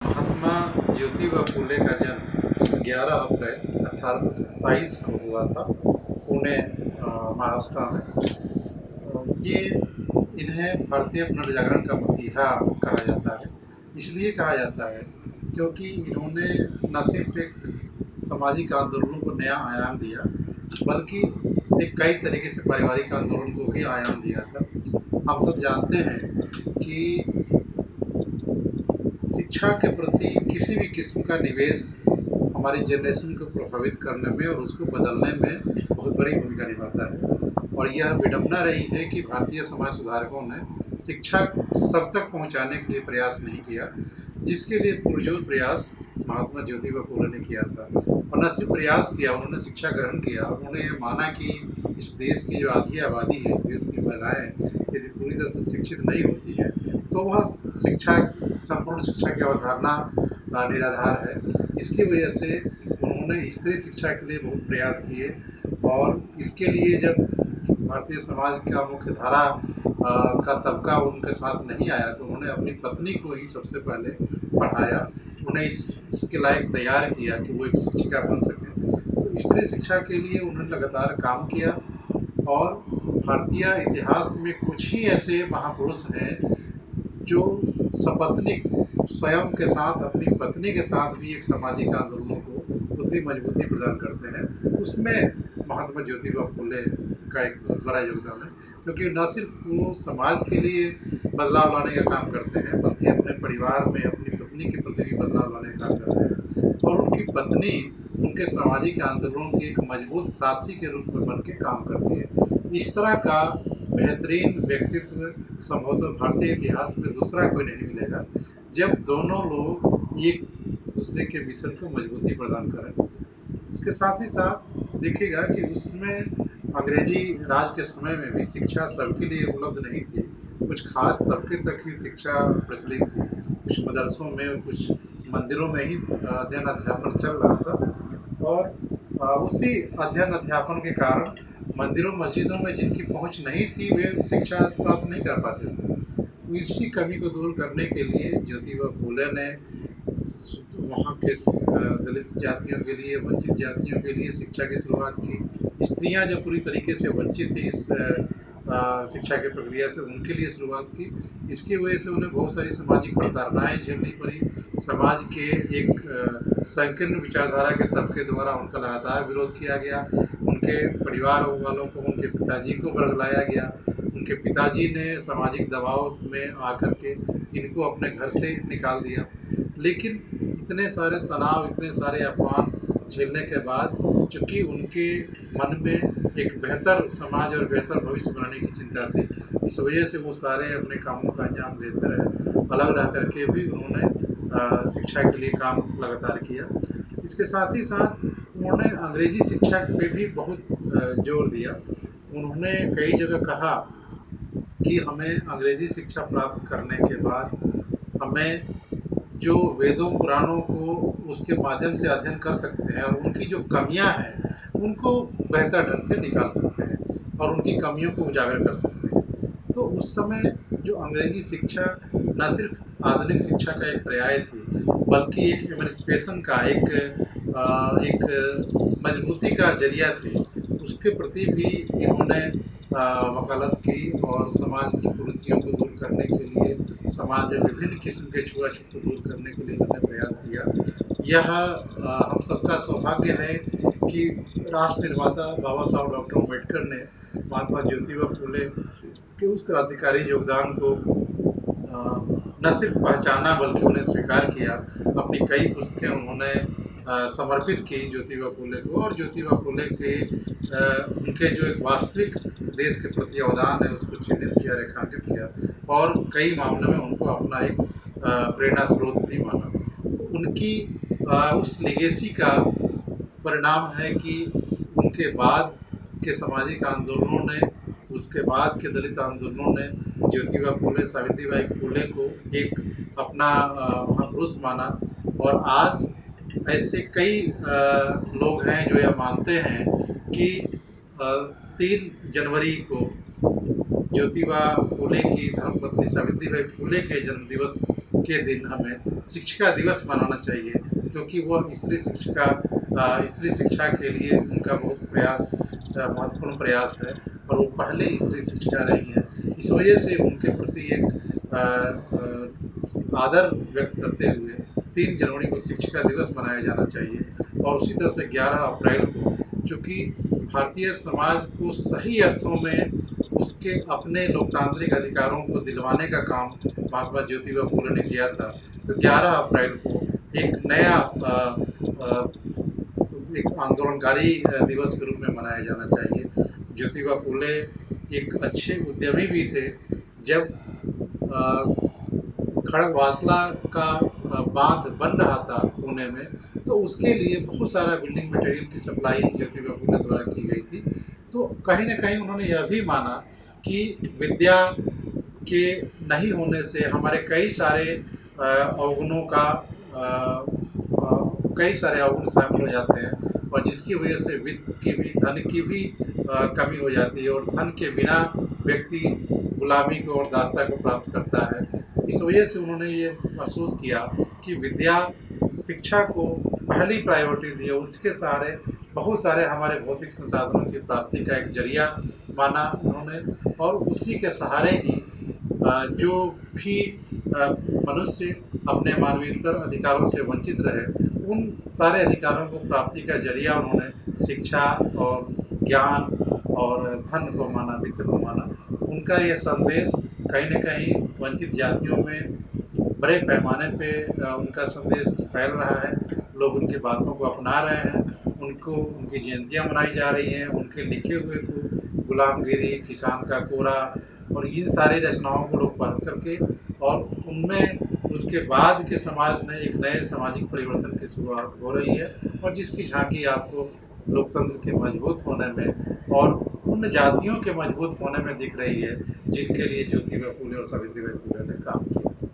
महात्मा ज्योतिबा फूले का जन्म 11 अप्रैल 1827 को हुआ था पुणे महाराष्ट्र में। ये इन्हें भारतीय पुनर्जागरण का मसीहा कहा जाता है। इसलिए कहा जाता है क्योंकि इन्होंने न सिर्फ एक सामाजिक आंदोलनों को नया आयाम दिया, बल्कि एक कई तरीके से पारिवारिक आंदोलन को भी आयाम दिया था। हम सब जानते हैं कि शिक्षा के प्रति किसी भी किस्म का निवेश हमारी जनरेशन को प्रभावित करने में और उसको बदलने में बहुत बड़ी भूमिका निभाता है। और यह विडंबना रही है कि भारतीय समाज सुधारकों ने शिक्षा सब तक पहुंचाने के लिए प्रयास नहीं किया, जिसके लिए पुरजोर प्रयास महात्मा ज्योतिबा फूले ने किया था। और न सिर्फ प्रयास किया, उन्होंने शिक्षा ग्रहण किया। उन्होंने ये माना कि इस देश की जो आधी आबादी है, देश की महिलाएं यदि पूरी तरह से शिक्षित नहीं होती हैं तो वह शिक्षा, संपूर्ण शिक्षा की अवधारणा निराधार है। इसकी वजह से उन्होंने स्त्री शिक्षा के लिए बहुत प्रयास किए। और इसके लिए जब भारतीय समाज का मुख्य धारा का तबका उनके साथ नहीं आया तो उन्होंने अपनी पत्नी को ही सबसे पहले पढ़ाया, उन्हें इसके लायक तैयार किया कि वो एक शिक्षिका बन सकें। तो स्त्री शिक्षा के लिए उन्होंने लगातार काम किया। और भारतीय इतिहास में कुछ ही ऐसे महापुरुष हैं जो सपत्नीक स्वयं के साथ, अपनी पत्नी के साथ भी एक सामाजिक आंदोलनों को उतनी मजबूती प्रदान करते हैं। उसमें महात्मा ज्योतिबा फूले का एक बहुत बड़ा योगदान है, क्योंकि न सिर्फ वो समाज के लिए बदलाव लाने का काम करते हैं, बल्कि अपने परिवार में अपनी पत्नी के प्रति भी बदलाव लाने का काम करते हैं। और उनकी पत्नी उनके सामाजिक आंदोलनों की एक मजबूत साथी के रूप में बन के काम करती है। इस तरह का बेहतरीन व्यक्तित्व संभवतः भारतीय इतिहास में दूसरा कोई नहीं मिलेगा, जब दोनों लोग एक दूसरे के मिशन को मजबूती प्रदान करें। इसके साथ ही साथ देखिएगा कि उसमें अंग्रेजी राज के समय में भी शिक्षा सबके लिए उपलब्ध नहीं थी। कुछ खास तबके तक ही शिक्षा प्रचलित थी। कुछ मदरसों में और कुछ मंदिरों में ही अध्ययन अध्यापन चल रहा था। और उसी अध्ययन अध्यापन के कारण मंदिरों मस्जिदों में जिनकी पहुंच नहीं थी वे शिक्षा प्राप्त नहीं कर पाते थे। इसी कमी को दूर करने के लिए ज्योतिबा फूले ने वहाँ के दलित जातियों के लिए, वंचित जातियों के लिए शिक्षा की शुरुआत की। स्त्रियाँ जो पूरी तरीके से वंचित थी इस शिक्षा की प्रक्रिया से, उनके लिए शुरुआत की। इसकी वजह से उन्हें बहुत सारी सामाजिक प्रताड़नाएँ झेलनी पड़ी। समाज के एक संकीर्ण विचारधारा के तबके द्वारा उनका लगातार विरोध किया गया। उनके परिवार वालों को, उनके पिताजी को बरगलाया गया। उनके पिताजी ने सामाजिक दबाव में आकर के इनको अपने घर से निकाल दिया। लेकिन इतने सारे तनाव, इतने सारे अपमान झेलने के बाद, चूँकि उनके मन में एक बेहतर समाज और बेहतर भविष्य बनाने की चिंता थी, इस वजह से वो सारे अपने कामों का अंजाम देते रहे। अलग रह करके भी उन्होंने शिक्षा के लिए काम लगातार किया। इसके साथ ही साथ उन्होंने अंग्रेजी शिक्षा पे भी बहुत जोर दिया। उन्होंने कई जगह कहा कि हमें अंग्रेजी शिक्षा प्राप्त करने के बाद हमें जो वेदों पुराणों को उसके माध्यम से अध्ययन कर सकते हैं और उनकी जो कमियां हैं उनको बेहतर ढंग से निकाल सकते हैं और उनकी कमियों को उजागर कर सकते हैं। तो उस समय जो अंग्रेजी शिक्षा न सिर्फ आधुनिक शिक्षा का एक पर्याय थी, बल्कि एक एमेंसिपेशन का, एक मजबूती का जरिया थी। उसके प्रति भी इन्होंने वकालत की और समाज की कुरीतियों को दूर करने के लिए, समाज में विभिन्न किस्म के छुआछूत को दूर करने के लिए इन्होंने प्रयास किया। यह हम सबका सौभाग्य है कि राष्ट्र निर्माता बाबा साहब डॉक्टर अम्बेडकर ने महात्मा ज्योतिबा फूले के उस क्रांतिकारी योगदान को न सिर्फ पहचाना बल्कि उन्हें स्वीकार किया। अपनी कई पुस्तकें उन्होंने समर्पित की ज्योतिबा फूले को। और ज्योतिबा फूले के उनके जो एक वास्तविक देश के प्रति अवदान है उसको चिन्हित किया, रेखांकित किया और कई मामलों में उनको अपना एक प्रेरणा स्रोत भी माना। तो उनकी उस लेगेसी का परिणाम है कि उनके बाद के सामाजिक आंदोलनों ने, उसके बाद के दलित आंदोलनों ने ज्योतिबा फूले, सावित्रीबाई फूले को एक अपना महापुरुष माना। और आज ऐसे कई लोग हैं जो यह मानते हैं कि 3 जनवरी को ज्योतिबा फूले की धर्मपत्नी सावित्रीबाई फूले के जन्मदिवस के दिन हमें शिक्षिका दिवस मनाना चाहिए, क्योंकि वह स्त्री शिक्षा के लिए उनका बहुत प्रयास महत्वपूर्ण प्रयास है और वो पहले स्त्री शिक्षिका रही हैं। इस वजह से उनके प्रति एक आदर व्यक्त करते हुए 3 जनवरी को शिक्षिका दिवस मनाया जाना चाहिए। और उसी तरह से 11 अप्रैल को, चूँकि भारतीय समाज को सही अर्थों में उसके अपने लोकतांत्रिक अधिकारों को दिलवाने का काम महात्मा ज्योतिबा फुले ने किया था, तो 11 अप्रैल को एक नया एक आंदोलनकारी दिवस के रूप में मनाया जाना चाहिए। ज्योतिबा फुले एक अच्छे उद्यमी भी थे। जब खड़गवासला का बांध बन रहा था पुणे में, तो उसके लिए बहुत सारा बिल्डिंग मटेरियल की सप्लाई ज्योतिबा फुले द्वारा की गई थी। तो कहीं न कहीं उन्होंने यह भी माना कि विद्या के नहीं होने से हमारे कई सारे अवगुणों का कई सारे अवगुण शामिल हो जाते हैं, और जिसकी वजह से वित्त की भी, धन की भी कमी हो जाती है, और धन के बिना व्यक्ति गुलामी को और दासता को प्राप्त करता है। इस वजह से उन्होंने ये महसूस किया कि विद्या शिक्षा को पहली प्रायोरिटी दी, उसके सहारे बहुत सारे हमारे भौतिक संसाधनों की प्राप्ति का एक जरिया माना उन्होंने, और उसी के सहारे ही जो भी मनुष्य अपने मानवीयतर अधिकारों से वंचित रहे, उन सारे अधिकारों को प्राप्ति का जरिया उन्होंने शिक्षा और ज्ञान और धन को माना, वित्त को माना। उनका ये संदेश कहीं न कहीं वंचित जातियों में बड़े पैमाने पे उनका संदेश फैल रहा है। लोग उनकी बातों को अपना रहे हैं, उनकी जयंतियाँ मनाई जा रही हैं, उनके लिखे हुए को गुलामगिरी, किसान का कोरा और इन सारी रचनाओं को लोग पढ़ करके, और उनमें उसके बाद के समाज में एक नए सामाजिक परिवर्तन की शुरुआत हो रही है, और जिसकी झांकी आपको लोकतंत्र के मजबूत होने में और उन जातियों के मजबूत होने में दिख रही है जिनके लिए ज्योतिबा फुले और सावित्रीबाई फुले ने काम किया।